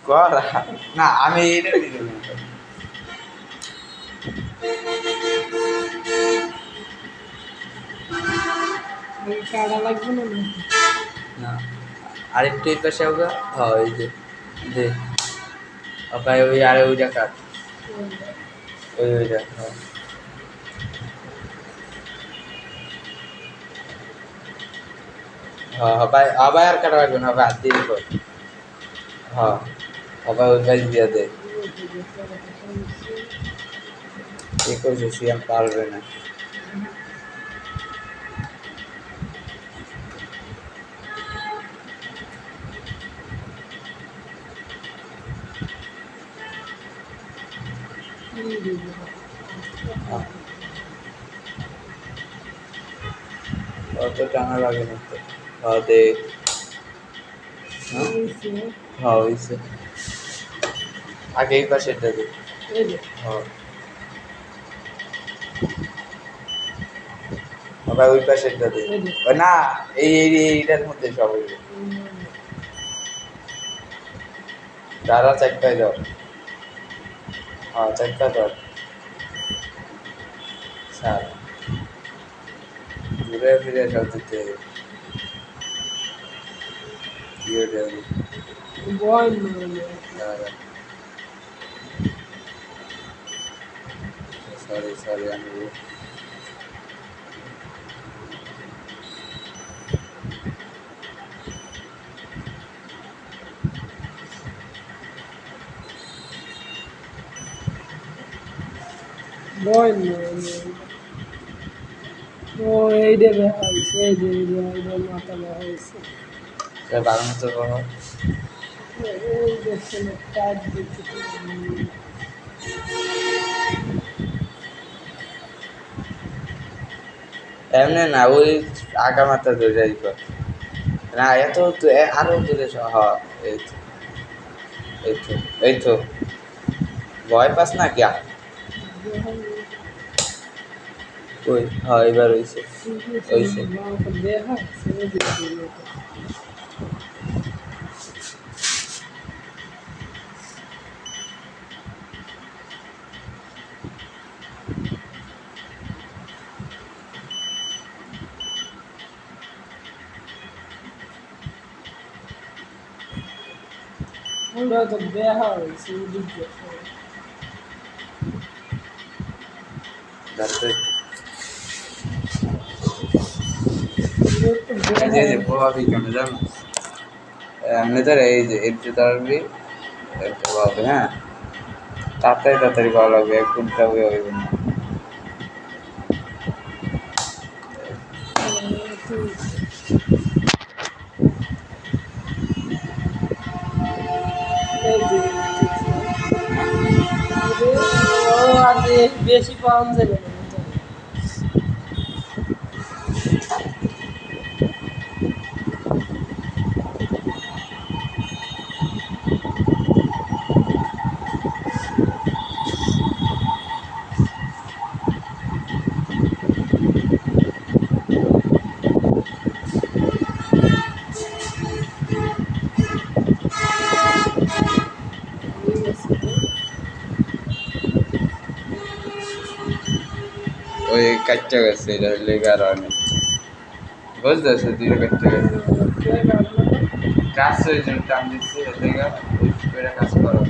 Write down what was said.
করা না আমি এটা দিতে কাটা লাগবে না না আরেকটু এই পাশে হোক হ্যাঁ ওই যে দে ওকে ওই আরে ওইটা কাট ওইটা হ্যাঁ হ্যাঁ হবে আবার আর কাটা লাগবে না হবে হাত দিয়ে কর হ্যাঁ আবার ওই পাশ দিয়ে দে এ করছে সিয়াম পারবে না অত টানা লাগে না তো হ্যাঁ দে হ্যাঁ হয়েছে আগে এই পাশেরটা দে হ্যাঁ আবার ওই পাশেরটা দে না এইটার মধ্যে সব হইবে দাঁড়া চারটায় দাও হ্যাঁ চারটা দাও স্যার ঘুরে ফিরে সব দিতে কি ওটা সরি সরি আমি ও এইটা দেখা হয়েছে এই যে এইটা মাথা দেখা হয়েছে বারো মতো বড় এই দেখছেন কাজ দেখতে এমনি না ওই আগা মাথা ধরে যাইব না এত আরো দূরে হ্যাঁ এই তো এই তো এই তো ভয় পাস না কিয়া ওই হ্যাঁ এবার হয়েছে হয়েছে দেখা আমরা তো দেখা হয়েছে তারপরে এই যে প্রভাবই কেন জানো এমনি ধর এই যে একটু তাড়াতাড়ি একটু হবে হ্যাঁ তাড়াতাড়ি তাড়াতাড়ি ভালো লাগবে এক ঘন্টা হয়ে হইবে না বেশি পাওয়া যাবে না ওই কাটতে গেছে এটা লেগে আর অনেক বুঝতেছে দুইটা কাটতে গেছে কাজ হয়ে জন্য টান দিচ্ছে লেগে ওই কাজ করো